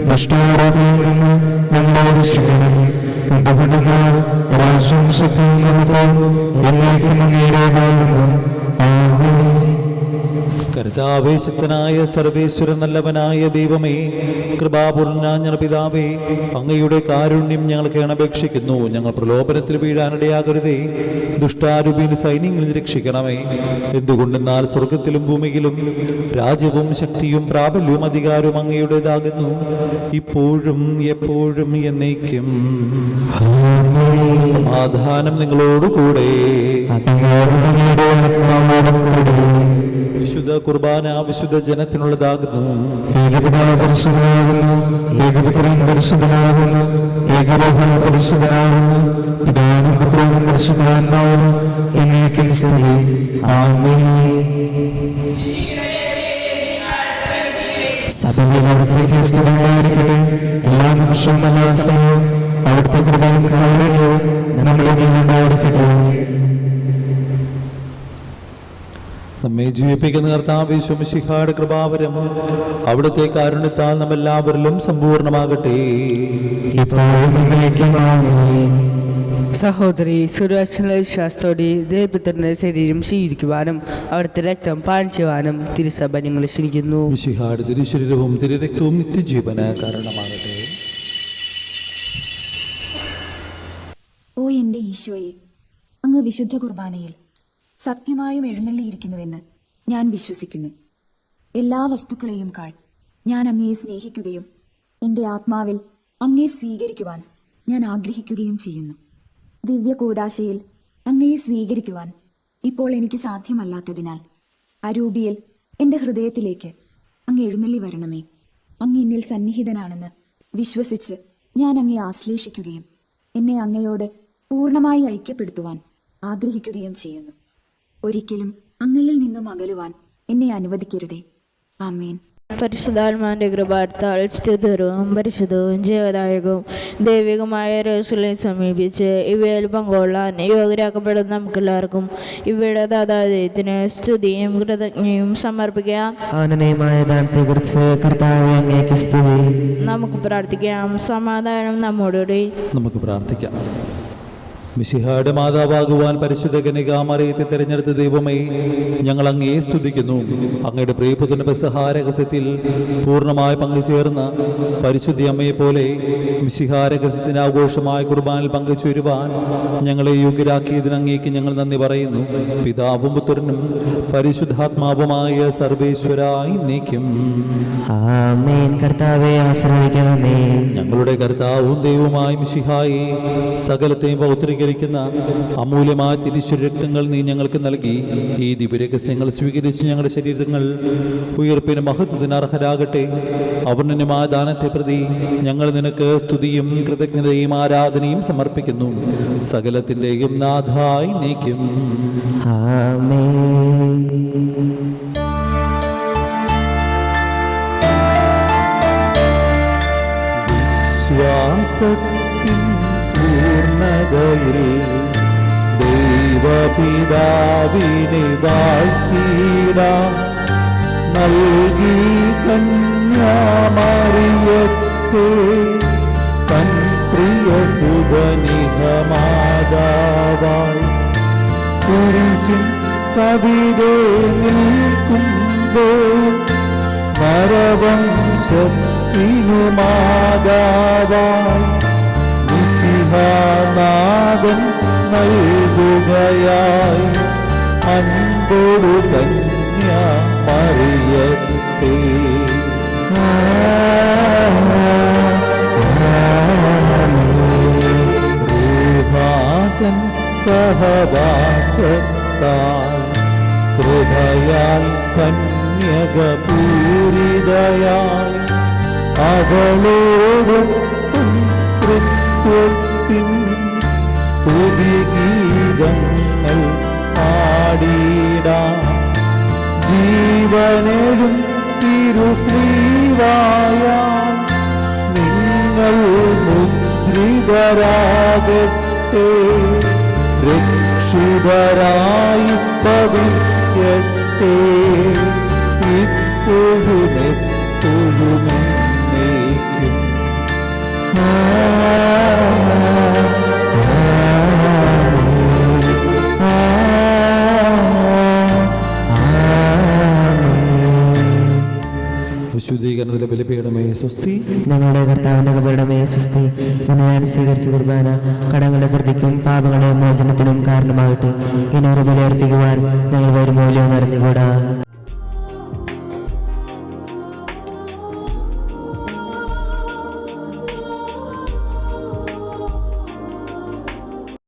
ദുഷ്ടാരോപണയിൽ നിന്ന് ഞങ്ങളെ രക്ഷിക്കണമേ. എന്തുകൊണ്ടെന്നാൽ രാജ്യവും ശക്തിയും മഹത്വവും എന്നേക്കും അങ്ങയുടേതാകുന്നു. ആമേൻ. കർത്താവേശത്തനായ സർവേശ്വരൻ നല്ലവനായ ദൈവമേ, കൃപാപൂർണ്ണ പിതാവേ, അങ്ങയുടെ കാരുണ്യം ഞങ്ങൾക്ക് അപേക്ഷിക്കുന്നു. ഞങ്ങൾ പ്രലോഭനത്തിൽ വീഴാനിടയാകരുതേ. ദുഷ്ടാരൂപിന് സൈന്യങ്ങളിൽ രക്ഷിക്കണമേ. എന്തുകൊണ്ടെന്നാൽ സ്വർഗത്തിലും ഭൂമിയിലും രാജ്യവും ശക്തിയും പ്രാബല്യവും അധികാരവും അങ്ങയുടേതാകുന്നു, ഇപ്പോഴും എപ്പോഴും എന്നേക്കും. സമാധാനം നിങ്ങളോടുകൂടെ. വിശുദ്ധ കുർബാന വിശുദ്ധ ജനത്തിനുള്ളതാകുന്നു. ഏകപിതാവ് പരിശുദ്ധനാകുന്നു, ഏകപുത്രൻ പരിശുദ്ധനാകുന്നു, ഏകരൂപൻ പരിശുദ്ധനാകുന്നു, പിതാവും പുത്രനും പരിശുദ്ധാത്മാവും എന്നേക്കും സ്തുതി. ആമേൻ. സഭയിലെ സ്തുതിയായിരിക്കട്ടെ എല്ലാ നിമിഷവും എല്ലാ സമയവും അവിടുത്തെ കൃപയും കാരുണ്യവും നമ്മുടെ മേലുണ്ടായിരിക്കട്ടെ. നമ്മെ ജീവിപ്പിക്കുന്ന കർത്താവ് യേശു മിശിഹായുടെ കൃപാവരം അവിടുത്തെ കാരുണ്യത്താൽ നമ്മെല്ലാവരിലും സമ്പൂർണ്ണമാകട്ടെ. ഇപ്പോഴും എന്നേക്കും ആമേൻ. സഹോദരി സുരക്ഷണ വിശ്വാസത്തോടെ ദേവപുത്രന്റെ ശരീരം സ്വീകരിക്കുവാനും അവിടുത്തെ രക്തം പാനം ചെയ്യുവാനും തിരുസഭ ഞങ്ങളെ ക്ഷണിക്കുന്നു. മിശിഹായുടെ തിരുശരീരവും തിരുരക്തവും നിത്യജീവന് കാരണമാകട്ടെ. ഓ എൻ്റെ ഈശോയെ, അങ്ങ് വിശുദ്ധ കുർബാനയിൽ സത്യമായും എഴുന്നള്ളിയിരിക്കുന്നുവെന്ന് ഞാൻ വിശ്വസിക്കുന്നു. എല്ലാ വസ്തുക്കളെയും കാൾ ഞാൻ അങ്ങയെ സ്നേഹിക്കുകയും എൻ്റെ ആത്മാവിൽ അങ്ങയെ സ്വീകരിക്കുവാൻ ഞാൻ ആഗ്രഹിക്കുകയും ചെയ്യുന്നു. ദിവ്യ കൂദാശയിൽ അങ്ങയെ സ്വീകരിക്കുവാൻ ഇപ്പോൾ എനിക്ക് സാധ്യമല്ലാത്തതിനാൽ അരൂപിയിൽ എൻ്റെ ഹൃദയത്തിലേക്ക് അങ്ങ് എഴുന്നള്ളി വരണമേ. അങ്ങ് എന്നിൽ സന്നിഹിതനാണെന്ന് വിശ്വസിച്ച് ഞാൻ അങ്ങയെ ആശ്ലേഷിക്കുകയും എന്നെ അങ്ങയോട് പൂർണ്ണമായി ഐക്യപ്പെടുത്തുവാൻ ആഗ്രഹിക്കുകയും ചെയ്യുന്നു. ഒരിക്കലും അങ്ങയിൽ നിന്നും അകലുവാൻ എന്നെ അനുവദിക്കരുതേ. ആമേൻ. പരിശുദ്ധാത്മാവിന്റെ കൃപാർത്താൽ സ്തുതിർവും പരിശുദ്ധവും ജീവദായകവും ദൈവികമായ യേശുവിനെ സമീപിച്ച് ഇവയിൽ പങ്കുകൊള്ളാൻ യോഗ്യരാക്കപ്പെടുന്ന നമുക്കെല്ലാവർക്കും ഇവയുടെ ദാതാദൈവത്തിന് സ്തുതിയും കൃതജ്ഞയും സമർപ്പിക്കാം. ആനന്ദമായ ദാനത്തെക്കുറിച്ച് കർത്താവേ അങ്ങേക്ക് സ്തുതി. നമുക്ക് പ്രാർത്ഥിക്കാം. സമാധാനം നമ്മോടുകൂടി. നമുക്ക് പ്രാർത്ഥിക്കാം. മിശിഹായുടെ മാതാവാകുവാൻ പരിശുദ്ധ കന്യകാമറിയത്തെ തിരഞ്ഞെടുത്ത ദൈവമേ, ഞങ്ങൾ അങ്ങയെ സ്തുതിക്കുന്നു. അങ്ങയുടെ പ്രിയപുത്രന്റെ പെസഹാ രഹസ്യത്തിൽ പൂർണ്ണമായി പങ്കുചേർന്ന പരിശുദ്ധ അമ്മയെ പോലെ മിശിഹാ രഹസ്യത്തിന്റെ ആഘോഷമായ കുർബാനിൽ പങ്കുചേരുവാൻ ഞങ്ങളെ യോഗ്യരാക്കിയതിന് അങ്ങേക്ക് ഞങ്ങൾ നന്ദി പറയുന്നു. പിതാവും പുത്രനും പരിശുദ്ധാത്മാവുമായ സർവേശ്വരായി നീക്കും. ആമേൻ. കർത്താവെ ആശ്രയിക്കണമേ. ഞങ്ങളുടെ കർത്താവും ദൈവവുമായ മിശിഹായെ, സകലത്തെയും പൗത്രിക അമൂല്യമായ തിരുശരീരങ്ങൾ നീ ഞങ്ങൾക്ക് നൽകി. ഈ ദിവ്യരഹസ്യങ്ങൾ സ്വീകരിച്ച് ഞങ്ങളുടെ ശരീരങ്ങൾ ഉയർപ്പിന് മഹത്വത്തിന് അർഹരാകട്ടെ. അവർണ്ണന്യമായ ദാനത്തെ പ്രതി ഞങ്ങൾ നിനക്ക് സ്തുതിയും കൃതജ്ഞതയും ആരാധനയും സമർപ്പിക്കുന്നു. സകലത്തിൻ്റെയും നാഥായി നീക്കും. ആമേൻ. വിശ്വാസത്തിൻ പൂർണ്ണതയിൽ ദൈവപിതാവിനെ വാഴ്ത്തിടാം. നൽകി കന്യാമറിയത്തെ തൻ പ്രിയ സുഖനിഹമാതാവായി കുരിശും സവിതേ നിൽക്കുമ്പോൾ നരവംശത്തിനു മാതാവായി മിശിഹാനാഥൻ നൽകുകയായി അൻപോടു കന്യാമറിയത്തെ. റൂഹാതൻ സഹവാസത്താൽ കൃപയാൽ കന്യകപൂരിതയായി അവളോടൊപ്പം തൃത്വത്തിൻ സ്തുതിഗീതങ്ങൾ പാടിടാം. ജീവനെഴും തിരുശ്രീവായാൽ നിങ്ങൾ മുദ്രിതരാകട്ടെ. രക്ഷിതരായി ഭവിക്കട്ടെ. ഇപ്പോഴും എപ്പോഴും എന്നേക്കും. വിശുദ്ധീകരണത്തിലെ ബലിപീഠമേ സ്വസ്തി. ഞങ്ങളുടെ കർത്താവിന്റെ കബറിടമേ സ്വസ്തി. ഞാൻ സ്വീകരിച്ച കുർബാന കടങ്ങളുടെ പ്രതിക്കും പാപങ്ങളുടെ മോചനത്തിനും കാരണമാകട്ടെ. ഇനി ഒരു ബലിയർപ്പിക്കുവാൻ ഞങ്ങൾ വരുമൂല്യം നിറഞ്ഞുകൂടാ.